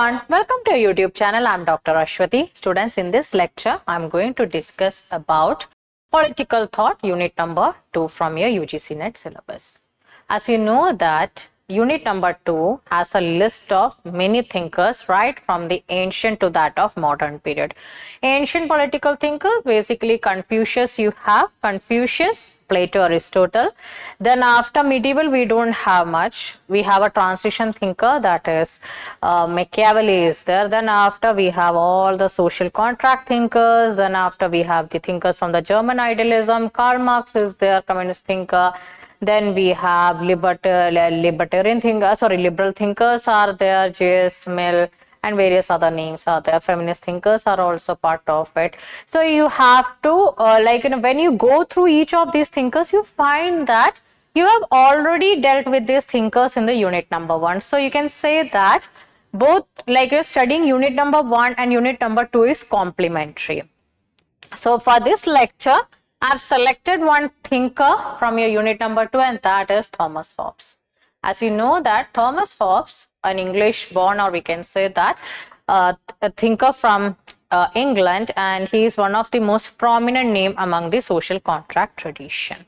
everyone, welcome to our YouTube channel. I'm Dr. Ashwati. Students, in this lecture, I'm going to discuss about political thought, unit number 2 from your UGC-NET syllabus. As you know that unit number 2 has a list of many thinkers right from the ancient to that of modern period. Ancient political thinkers, basically Confucius, you have Confucius, Plato, Aristotle. Then after medieval, we don't have much. We have a transition thinker, that is Machiavelli is there. Then after we have all the social contract thinkers. Then after we have the thinkers from the German idealism. Karl Marx is there, communist thinker. Then we have liberal thinkers are there, J.S. Mill, and various other names are there. Feminist thinkers are also part of it. So you have to, when you go through each of these thinkers, you find that you have already dealt with these thinkers in the unit number 1. So you can say that both, like you're studying unit number 1 and unit number 2 is complementary. So for this lecture, I've selected one thinker from your unit number 2, and that is Thomas Hobbes. As you know that Thomas Hobbes, an English born, or we can say that a thinker from England, and he is one of the most prominent name among the social contract tradition.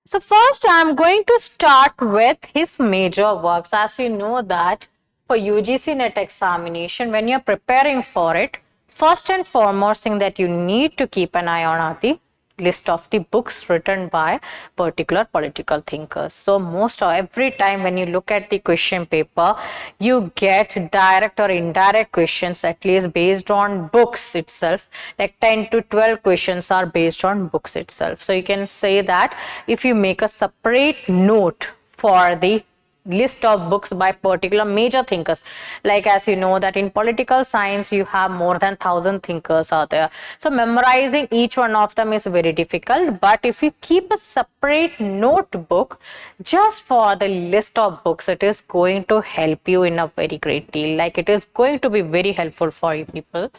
So first I am going to start with his major works. As you know that for UGC-NET examination, when you are preparing for it, first and foremost thing that you need to keep an eye on are the list of the books written by particular political thinkers. So most or every time when you look at the question paper, you get direct or indirect questions, at least based on books itself. Like 10 to 12 questions are based on books itself. So you can say that if you make a separate note for the list of books by particular major thinkers, like as you know that in political science you have more than 1,000 thinkers are there, so memorizing each one of them is very difficult. But if you keep a separate notebook just for the list of books, it is going to help you in a very great deal. Like it is going to be very helpful for you people.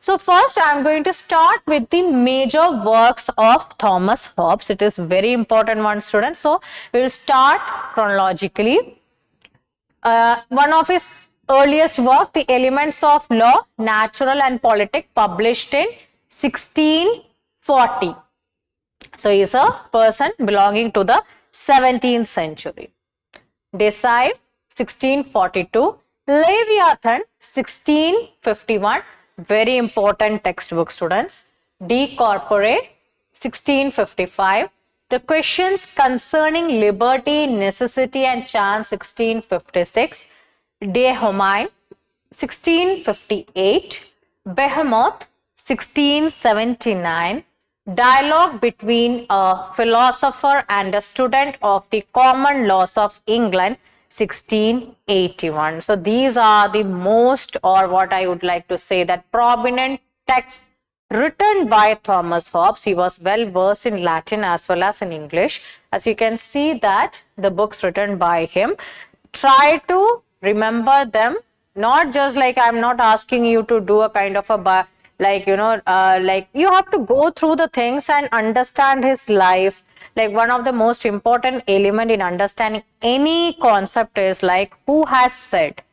So first I am going to start with the major works of Thomas Hobbes. It is very important one, students. So we will start chronologically. One of his earliest work, The Elements of Law, Natural and Politic, published in 1640. So he is a person belonging to the 17th century. Decide, 1642. Leviathan, 1651. Very important textbook, students. De Corpore, 1655. The Questions Concerning Liberty, Necessity and Chance, 1656. De Homine, 1658. Behemoth, 1679. Dialogue between a philosopher and a student of the Common Laws of England, 1681. So these are the most, or what I would like to say, that prominent texts written by Thomas Hobbes. He was well versed in Latin as well as in English. As you can see that the books written by him, try to remember them, not just like I'm not asking you to do a kind of a like you have to go through the things and understand his life. Like one of the most important element in understanding any concept is like who has said,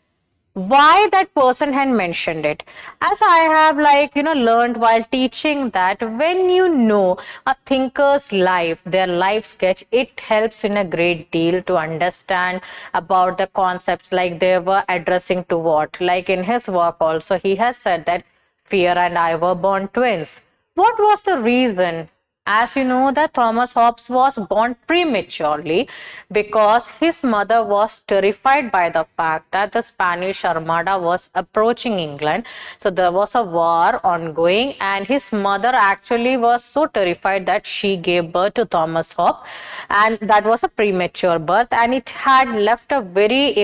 why that person had mentioned it. As I have learned while teaching that when you know a thinker's life, their life sketch, it helps in a great deal to understand about the concepts, like they were addressing to what. Like in his work also, he has said that Fear and I were born twins. What was the reason? As you know that Thomas Hobbes was born prematurely because his mother was terrified by the fact that the Spanish Armada was approaching England. So there was a war ongoing, and his mother actually was so terrified that she gave birth to Thomas Hobbes, and that was a premature birth, and it had left a very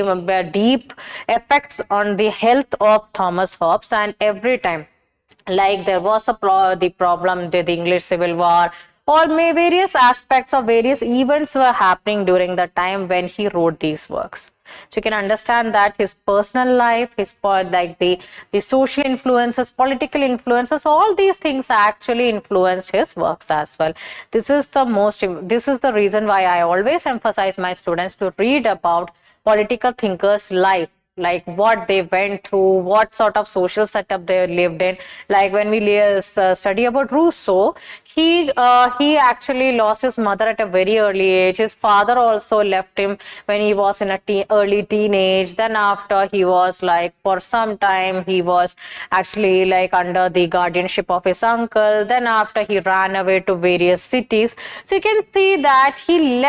deep effects on the health of Thomas Hobbes. And every time, like there was the problem, the English Civil War, or various aspects of various events were happening during the time when he wrote these works. So you can understand that his personal life, his the social influences, political influences, all these things actually influenced his works as well. This is the reason why I always emphasize my students to read about political thinkers' life like what they went through, what sort of social setup they lived in. Like when we study about Rousseau, he actually lost his mother at a very early age. His father also left him when he was in a early teenage. Then after, he was like, for some time he was actually like under the guardianship of his uncle. Then after, he ran away to various cities. So you can see that he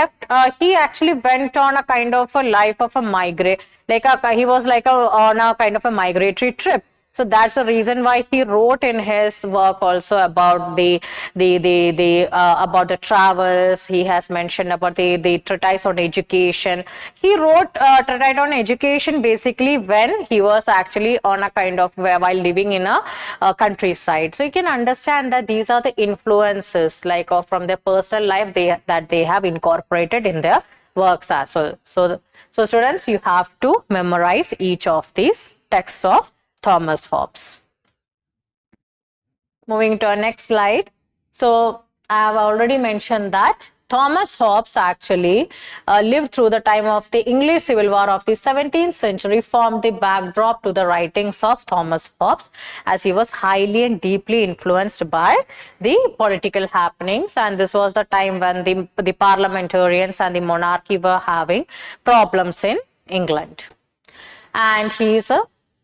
actually went on a kind of a life of a migrate, he was like on a kind of a migratory trip. So that's the reason why he wrote in his work also about about the travels. He has mentioned about the treatise on education. He wrote treatise on education basically when he was actually on a kind of while living in a countryside. So you can understand that these are the influences like from their personal life that they have incorporated in their works as well. So students, you have to memorize each of these texts of Thomas Hobbes. Moving to our next slide. So I have already mentioned that Thomas Hobbes actually lived through the time of the English Civil War of the 17th century, formed the backdrop to the writings of Thomas Hobbes, as he was highly and deeply influenced by the political happenings. And this was the time when the parliamentarians and the monarchy were having problems in England. And he is a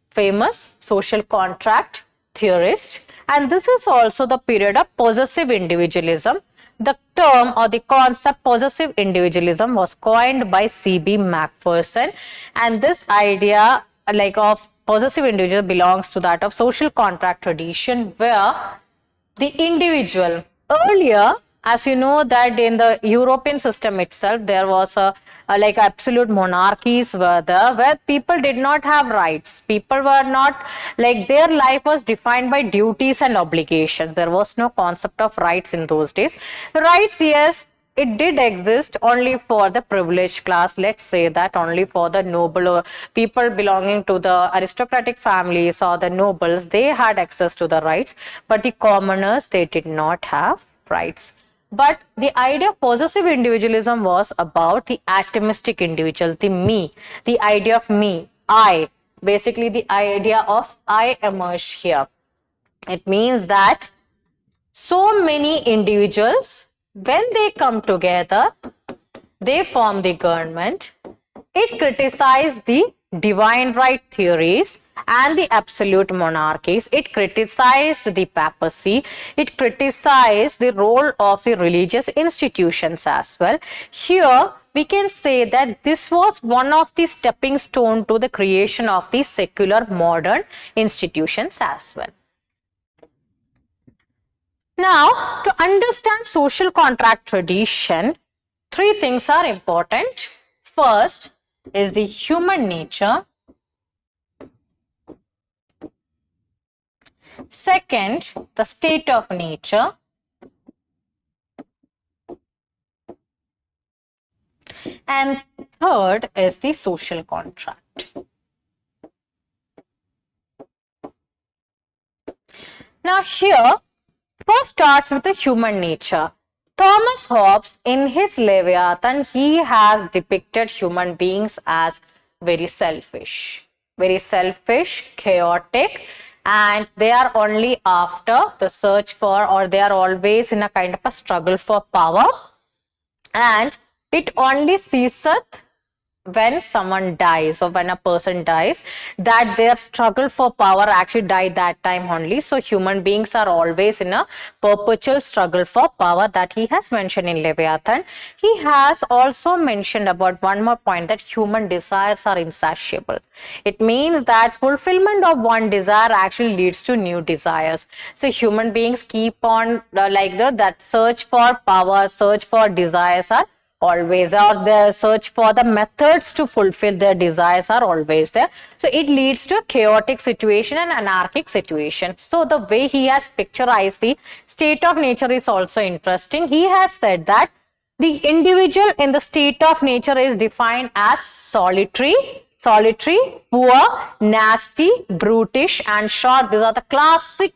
famous social contract theorist, and this is also the period of possessive individualism. The term or the concept possessive individualism was coined by C.B. Macpherson, and this idea like of possessive individual belongs to that of social contract tradition, where the individual earlier, as you know, that in the European system itself, there was a like absolute monarchies were there, where people did not have rights. People were not like, their life was defined by duties and obligations. There was no concept of rights in those days. The rights, yes, it did exist only for the privileged class. Let's say that only for the noble people belonging to the aristocratic families or the nobles, they had access to the rights, but the commoners, they did not have rights. But the idea of possessive individualism was about the atomistic individual, the me, the idea of me, I, basically the idea of I emerged here. It means that so many individuals, when they come together, they form the government. It criticized the divine right theories and the absolute monarchies. It criticized the papacy. It criticized the role of the religious institutions as well. Here, we can say that this was one of the stepping stones to the creation of the secular modern institutions as well. Now, to understand social contract tradition, three things are important. First is the human nature. Second, the state of nature. And third is the social contract. Now here, first starts with the human nature. Thomas Hobbes, in his Leviathan, he has depicted human beings as very selfish, chaotic, and they are only after the search for, or they are always in a kind of a struggle for power, and it only ceaseth when someone dies, or when a person dies, that their struggle for power actually died that time only. So human beings are always in a perpetual struggle for power, that he has mentioned in Leviathan. He has also mentioned about one more point, that human desires are insatiable. It means that fulfillment of one desire actually leads to new desires. So human beings keep on that search for power, search for desires are always, or the search for the methods to fulfill their desires are always there. So it leads to a chaotic situation and anarchic situation. So the way he has picturized the state of nature is also interesting. He has said that the individual in the state of nature is defined as solitary, poor, nasty, brutish, and short. These are the classic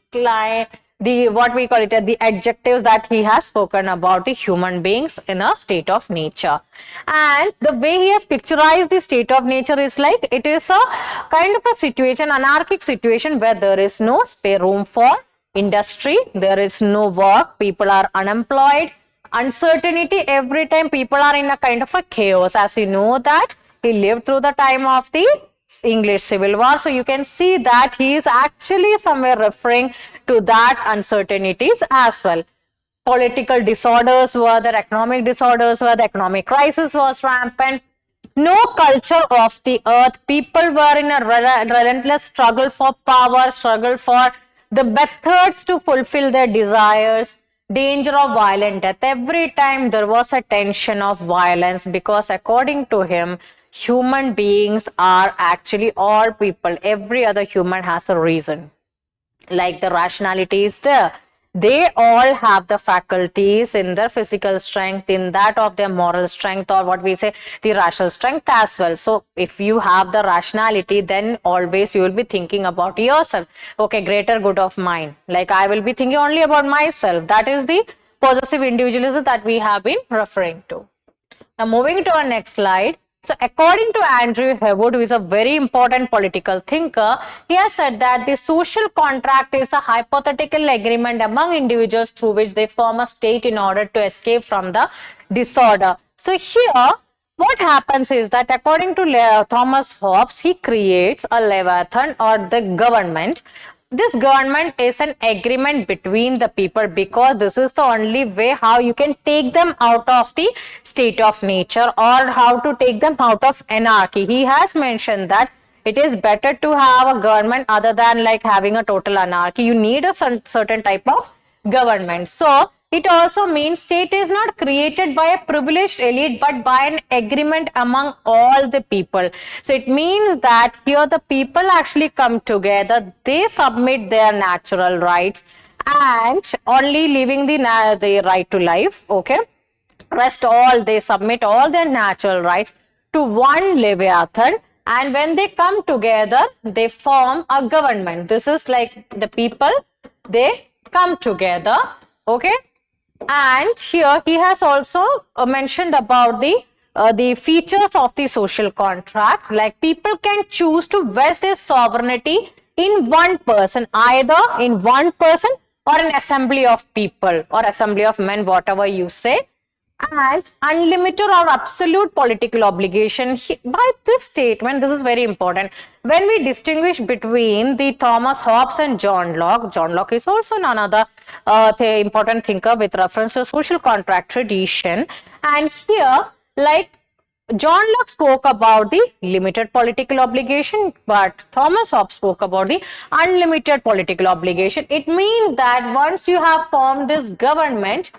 the what we call it the adjectives that he has spoken about the human beings in a state of nature. And the way he has picturized the state of nature is like it is a kind of a situation, anarchic situation, where there is no spare room for industry, there is no work, people are unemployed, uncertainty, every time people are in a kind of a chaos. As you know that he lived through the time of the English Civil War, so you can see that he is actually somewhere referring to that uncertainties as well. Political disorders were there, economic disorders were, the economic crisis was rampant, no culture of the earth, people were in a relentless struggle for power, struggle for the methods to fulfill their desires, danger of violent death. Every time there was a tension of violence, because according to him, human beings are actually all people. Every other human has a reason. Like the rationality is there. They all have the faculties in their physical strength, in that of their moral strength, or what we say, the rational strength as well. So if you have the rationality, then always you will be thinking about yourself. Okay, greater good of mine. Like I will be thinking only about myself. That is the possessive individualism that we have been referring to. Now moving to our next slide. So according to Andrew Heywood, who is a very important political thinker, he has said that the social contract is a hypothetical agreement among individuals through which they form a state in order to escape from the disorder. So here, what happens is that according to Thomas Hobbes, he creates a Leviathan, or the government. This government is an agreement between the people, because this is the only way how you can take them out of the state of nature, or how to take them out of anarchy. He has mentioned that it is better to have a government other than like having a total anarchy. You need a certain type of government. So it also means state is not created by a privileged elite, but by an agreement among all the people. So it means that here the people actually come together, they submit their natural rights, and only leaving the right to life, okay, rest all, they submit all their natural rights to one Leviathan, and when they come together, they form a government. This is like the people, they come together, okay. And here he has also mentioned about the features of the social contract, like people can choose to vest their sovereignty in one person, either in one person or an assembly of people or assembly of men, whatever you say, and unlimited or absolute political obligation. By this statement, this is very important. When we distinguish between the Thomas Hobbes and John Locke is also none other important thinker with reference to social contract tradition. And here, like John Locke spoke about the limited political obligation, but Thomas Hobbes spoke about the unlimited political obligation. It means that once you have formed this government,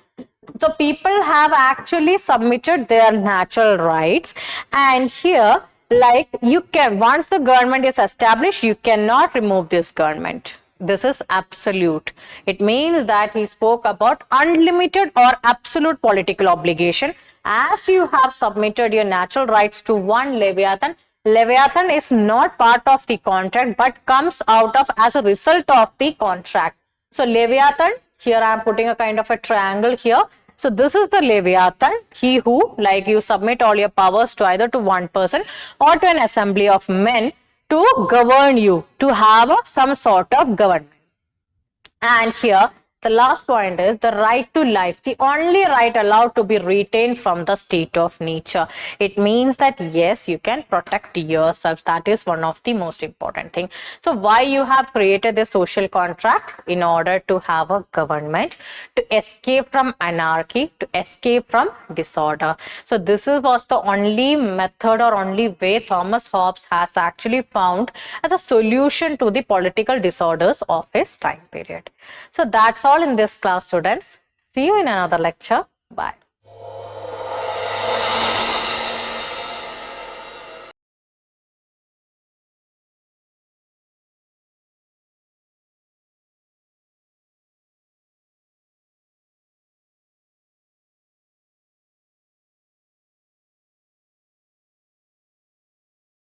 the people have actually submitted their natural rights, and here, like, you can, once the government is established, you cannot remove this government. This is absolute. It means that he spoke about unlimited or absolute political obligation. As you have submitted your natural rights to one Leviathan, Leviathan is not part of the contract but comes out of as a result of the contract. So Leviathan, here I am putting a kind of a triangle here. So this is the Leviathan, he who, like, you submit all your powers to either to one person or to an assembly of men to govern you, to have some sort of government. And here the last point is the right to life, the only right allowed to be retained from the state of nature. It means that yes, you can protect yourself. That is one of the most important thing. So why you have created the social contract? In order to have a government, to escape from anarchy, to escape from disorder. So this was the only method or only way Thomas Hobbes has actually found as a solution to the political disorders of his time period. So that's all in this class, students. See you in another lecture. Bye.